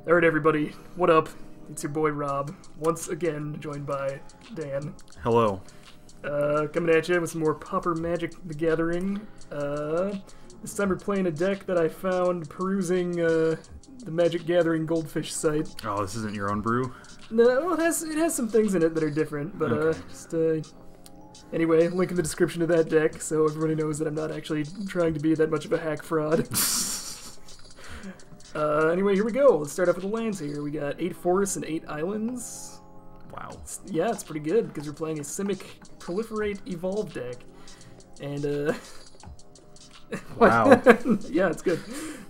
Alright everybody, what up? It's your boy Rob, once again joined by Dan. Hello. Coming at you with some more Pauper Magic the Gathering. This time we're playing a deck that I found perusing the Magic Gathering Goldfish site. Oh, this isn't your own brew? No, it has some things in it that are different, but okay. Anyway, link in the description to that deck so everybody knows that I'm not actually trying to be that much of a hack fraud. Anyway, here we go. Let's start off with the lands here. We got 8 forests and 8 islands. Wow. Yeah, it's pretty good because we're playing a Simic Proliferate Evolve deck. And, wow. Yeah, it's good.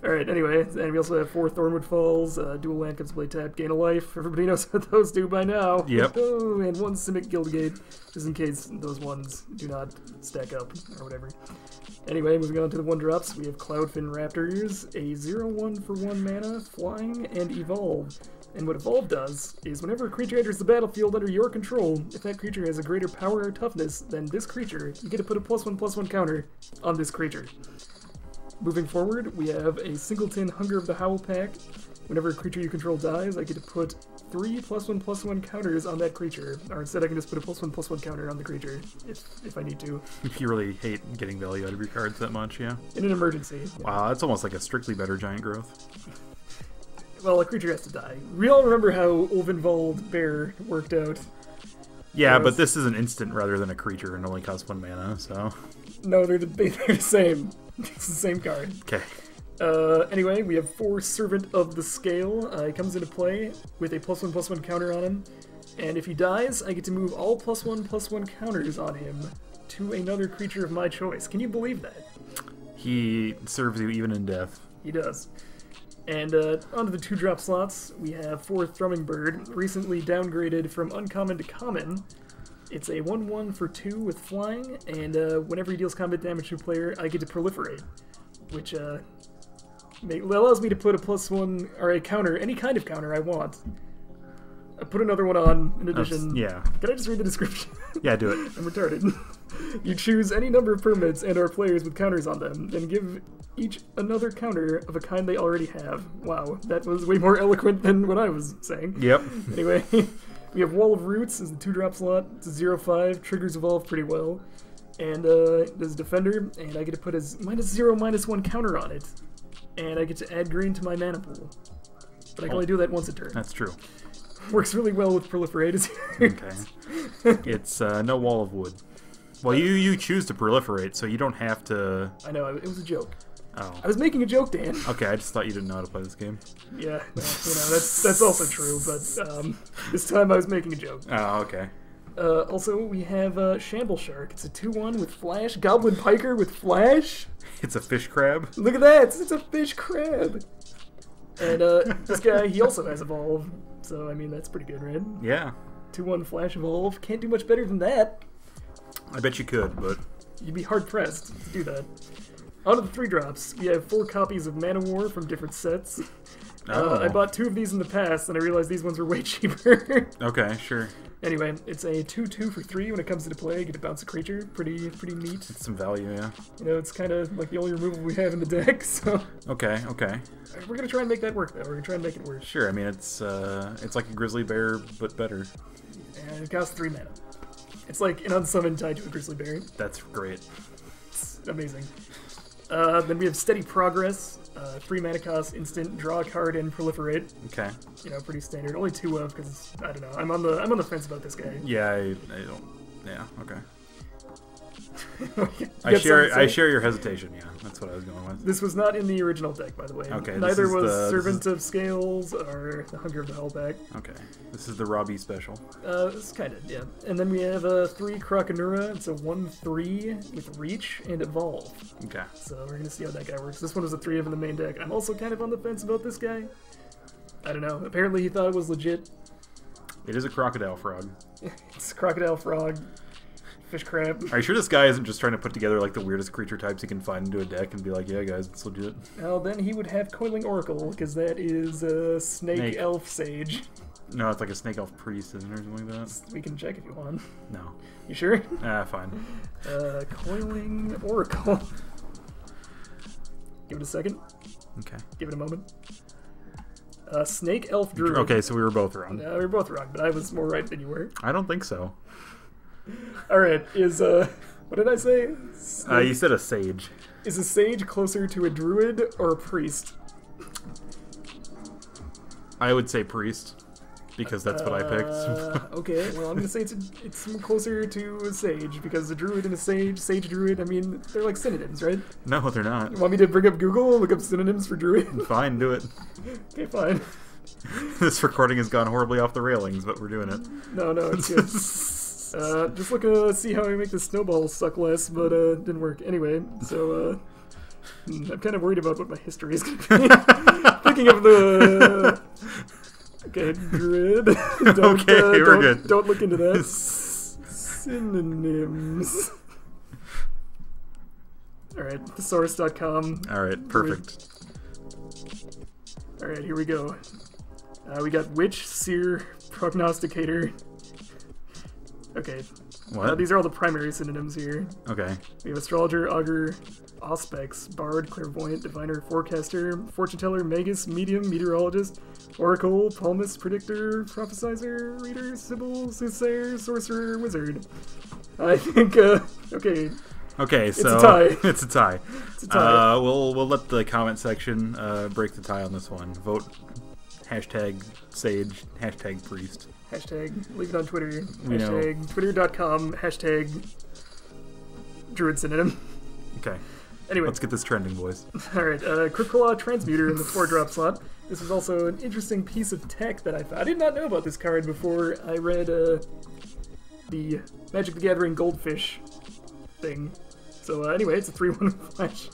Alright, anyway, and we also have 4 Thornwood Falls, dual land comes play tap, gain a life. Everybody knows what those do by now. Yep. Oh, and 1 Simic Guildgate, just in case those ones do not stack up, or whatever. Anyway, moving on to the 1-drops, we have Cloudfin Raptors, a 0/1 for 1 mana, flying, and evolve. And what evolve does is whenever a creature enters the battlefield under your control, if that creature has a greater power or toughness than this creature, you get to put a +1/+1 counter on this creature. Moving forward, we have a Singleton Hunger of the Howl pack. Whenever a creature you control dies, I get to put 3 +1/+1 counters on that creature. Or instead I can just put a +1/+1 counter on the creature, if I need to. If you really hate getting value out of your cards that much, yeah. In an emergency. Wow, that's almost like a strictly better giant growth. Well, a creature has to die. We all remember how Ulvenwald Bear worked out. Yeah, but this is an instant rather than a creature and only costs 1 mana, so... No, they're the same. It's the same card. Okay. Anyway, we have 4 Servant of the Scale. He comes into play with a +1/+1 counter on him. And if he dies, I get to move all +1/+1 counters on him to another creature of my choice. Can you believe that? He serves you even in death. He does. And onto the 2-drop slots, we have 4 Thrumming Bird, recently downgraded from uncommon to common. It's a 1/1 for 2 with flying, and whenever he deals combat damage to a player, I get to proliferate, which allows me to put a +1 or a counter, any kind of counter I want. I put another one on in addition. Yeah. Can I just read the description? Yeah, do it. I'm retarded. You choose any number of permanents and/or players with counters on them, then give each another counter of a kind they already have. Wow, that was way more eloquent than what I was saying. Yep. Anyway, we have Wall of Roots as the 2-drop slot. It's a 0/5. Triggers evolve pretty well. And there's Defender, and I get to put a -0/-1 counter on it. And I get to add green to my mana pool. But I can only do that once a turn. That's true. Works really well with Proliferate. Okay. It's no Wall of Wood. Well, you choose to proliferate, so you don't have to... I know, it was a joke. Oh. I was making a joke, Dan. Okay, I just thought you didn't know how to play this game. Yeah, that's also true, but this time I was making a joke. Oh, okay. Also, we have Shamble Shark. It's a 2/1 with Flash. Goblin Piker with Flash. It's a fish crab. Look at that! It's a fish crab! And this guy, he also has Evolve. So, I mean, that's pretty good, right? Yeah. 2/1 Flash Evolve. Can't do much better than that. I bet you could, but... You'd be hard-pressed to do that. On to the 3-drops. We have 4 copies of Mana War from different sets. I bought 2 of these in the past, and I realized these ones were way cheaper. Okay, sure. Anyway, it's a 2/2 for 3 when it comes into play. I get to bounce a creature. Pretty neat. It's some value, yeah. You know, it's kind of like the only removal we have in the deck, so... Okay, okay. We're gonna try and make that work, though. We're gonna try and make it work. Sure, I mean, it's like a grizzly bear, but better. And it costs 3 mana. It's like an unsummon tied to a grizzly bear. That's great. It's amazing. Then we have Steady Progress. 3 mana cost, instant, draw a card, and proliferate. Okay. You know, pretty standard. Only 2 of, because, I don't know, I'm on the fence about this guy. Yeah, I don't... Yeah, okay. I share your hesitation, yeah. That's what I was going with. This was not in the original deck, by the way. Okay. Neither was Servant of Scales or the Hunger of the Hull pack. Okay. This is the Robbie special. This kind of, yeah. And then we have 3 Krakenura. It's a 1/3 with Reach and Evolve. Okay. So we're gonna see how that guy works. This one was a 3 of in the main deck. I'm also kind of on the fence about this guy. I don't know. Apparently he thought it was legit. It is a crocodile frog. It's Crocodile Frog. Fish crab. Are you sure this guy isn't just trying to put together like the weirdest creature types he can find into a deck and be like, yeah guys, it's legit? Well, then he would have Coiling Oracle, because that is Snake Elf Sage. No, it's like a Snake Elf Priest, isn't it, or something like that? We can check if you want. No. You sure? Ah, fine. Coiling Oracle. Give it a second. Okay. Give it a moment. Snake Elf Druid. Okay, so we were both wrong. We were both wrong, but I was more right than you were. I don't think so. Alright, is, what did I say? You said a sage. Is a sage closer to a druid or a priest? I would say priest, because that's what I picked. Okay, well, I'm gonna say it's closer to a sage, because a druid and a sage druid, I mean, they're like synonyms, right? No, they're not. You want me to bring up Google, look up synonyms for druid? Fine, do it. Okay, fine. This recording has gone horribly off the railings, but we're doing it. No, it's good. Just look, see how I make the snowball suck less, but didn't work. Anyway, so I'm kind of worried about what my history is going to be. Thinking of the... Okay, druid. Okay, we're good. Don't look into that. Synonyms. Alright, thesaurus.com. Alright, perfect. Alright, here we go. We got witch, seer, prognosticator. Okay. What? These are all the primary synonyms here. Okay. We have astrologer, augur, auspex, bard, clairvoyant, diviner, forecaster, fortune teller, magus, medium, meteorologist, oracle, palmist, predictor, prophesizer, reader, sibyl, soothsayer, sorcerer, wizard. I think, okay. Okay, so it's a tie. It's a tie. It's a tie. We'll let the comment section break the tie on this one. Vote hashtag sage, hashtag priest. Hashtag leave it on Twitter. We hashtag twitter.com. Hashtag druid synonym. Okay. Anyway. Let's get this trending, boys. Alright, Critical Transmuter in the 4-drop slot. This is also an interesting piece of tech that I found. I did not know about this card before I read the Magic the Gathering Goldfish thing. So anyway, it's a 3/1 flash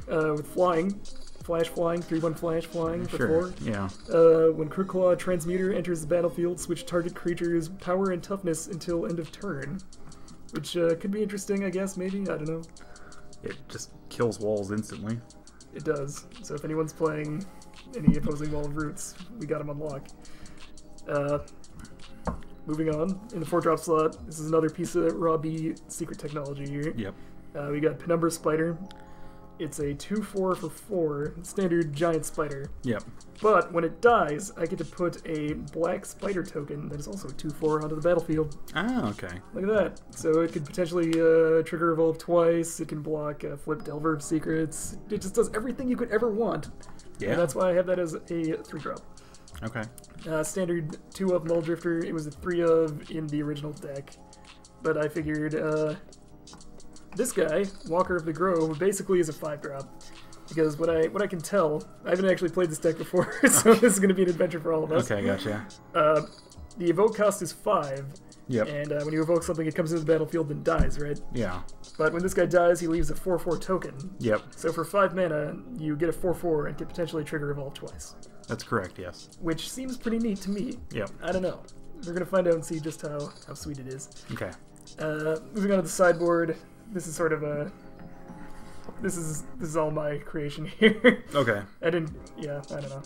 with flying. Flash flying, 3/1 flash flying for 4. Yeah. When Critical Transmuter enters the battlefield, switch target creature's power and toughness until end of turn. Which could be interesting, I guess, maybe? I don't know. It just kills walls instantly. It does. So if anyone's playing any opposing wall of roots, we got them on lock. Moving on, in the 4-drop slot, this is another piece of raw B secret technology here. Yep. We got Penumbra Spider. It's a 2/4 for 4, standard giant spider. Yep. But when it dies, I get to put a black spider token that is also a 2/4 onto the battlefield. Ah, okay. Look at that. So it could potentially trigger Evolve twice, it can block Flip Delver of Secrets. It just does everything you could ever want. Yeah. And that's why I have that as a 3-drop. Okay. Standard 2 of Mull Drifter, it was a 3 of in the original deck. But I figured this guy, Walker of the Grove, basically is a 5-drop. Because what I can tell, I haven't actually played this deck before, so this is going to be an adventure for all of us. Okay, gotcha. The evoke cost is 5. Yep. And when you evoke something, it comes into the battlefield and dies, right? Yeah. But when this guy dies, he leaves a 4/4 token. Yep. So for 5 mana, you get a 4/4 and can potentially trigger Evolve twice. That's correct, yes. Which seems pretty neat to me. Yep. I don't know. We're going to find out and see just how sweet it is. Okay. Moving on to the sideboard. This is sort of a... This is all my creation here. Okay. I don't know.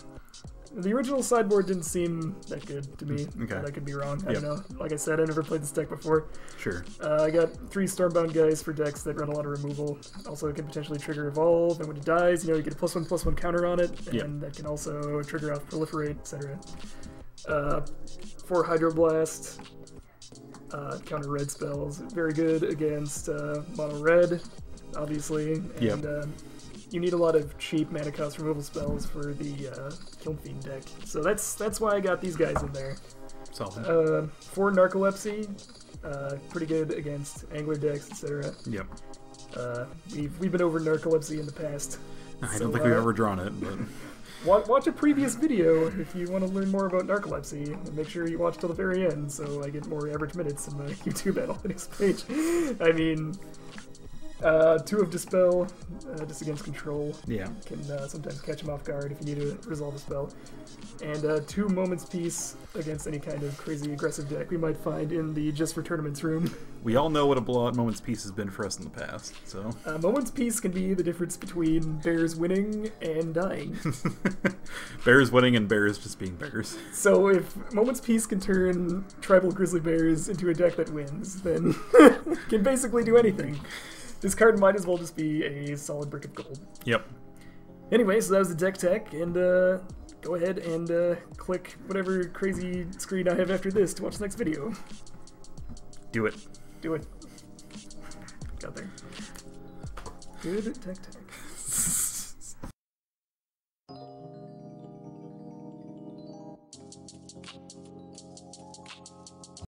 The original sideboard didn't seem that good to me. Okay. But I could be wrong. I don't know. Like I said, I never played this deck before. Sure. I got 3 Stormbound guys for decks that run a lot of removal. Also, it can potentially trigger Evolve, and when it dies, you get a +1/+1 counter on it, and that can also trigger off Proliferate, etc. 4 Hydroblast, counter red spells. Very good against mono red, obviously, and you need a lot of cheap mana cost removal spells for the Kiln Fiend deck. So that's why I got these guys in there. Solid. 4 Narcolepsy, pretty good against Angler decks, etc. Yep. We've been over Narcolepsy in the past. I don't think we've ever drawn it, but... Watch a previous video if you want to learn more about narcolepsy, and make sure you watch till the very end so I get more average minutes in my YouTube analytics page. I mean, 2 of Dispel, just against control. Yeah. Can sometimes catch him off guard if you need to resolve a spell. And 2 Moment's Peace against any kind of crazy aggressive deck we might find in the Just for Tournaments room. We all know what a blowout Moment's Peace has been for us in the past, so... Moment's Peace can be the difference between bears winning and dying. Bears winning and bears just being bears. So if Moment's Peace can turn Tribal Grizzly Bears into a deck that wins, then can basically do anything. This card might as well just be a solid brick of gold. Yep. Anyway, so that was the deck tech, and go ahead and click whatever crazy screen I have after this to watch the next video. Do it. Do it. Got there. Good deck tech.